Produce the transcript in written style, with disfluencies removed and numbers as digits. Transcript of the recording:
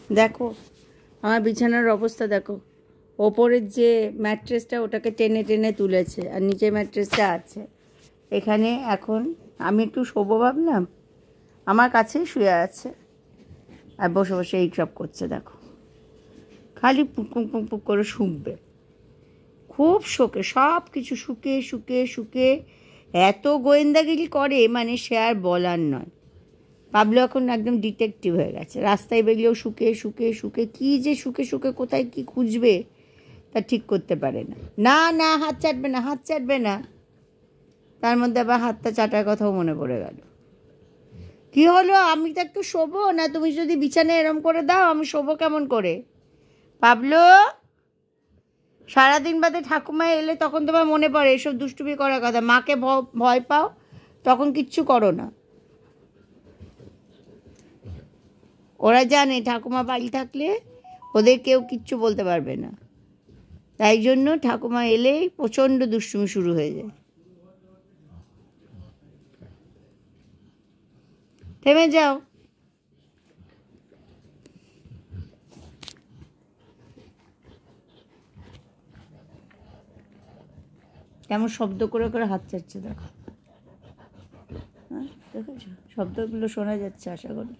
দেখো আমার বিছানার অবস্থা দেখো, ওপরের যে ম্যাট্রেসটা ওটাকে টেনে টেনে তুলেছে, আর নিচে ম্যাট্রেসটা আছে। এখানে এখন আমি একটু শোবো ভাবলাম, আমার কাছেই শুয়ে আছে আর বসে বসে এই সব করছে। দেখো খালি পুক পুক পুক পুক করে শুকবে, খুব শোকে, সব কিছু শুকে শুকে শুকে এত গোয়েন্দাগিরি করে, মানে সে আর বলার নয়। পাবলো এখন একদম ডিটেকটিভ হয়ে গেছে, রাস্তায় বেরিয়েও শুকে শুকে শুকে কী যে শুকে শুকে কোথায় কী খুঁজবে তা ঠিক করতে পারে না। না না, হাত চাটবে না, হাত চাটবে না। তার মধ্যে আবার হাতটা চাটার কথাও মনে পড়ে গেল। কি হলো, আমি তো একটু শোবো না, তুমি যদি বিছানায় এরম করে দাও আমি শোবো কেমন করে? পাবলো, সারাদিন বাদে ঠাকুমা এলে তখন তোমার মনে পড়ে এসব দুষ্টুমি করার কথা, মাকে ভয় পাও, তখন কিচ্ছু করো না। ওরা জানে ঠাকুমা বাড়ি থাকলে ওদের কেউ কিচ্ছু বলতে পারবে না, তাই জন্য ঠাকুমা এলেই প্রচণ্ড দুষ্টুমি শুরু হয়ে যায়। থেমে যাও। কেমন শব্দ করে করে হাত চাচ্ছে দেখো। হ্যাঁ দেখেছো, শব্দগুলো শোনা যাচ্ছে আশা করি।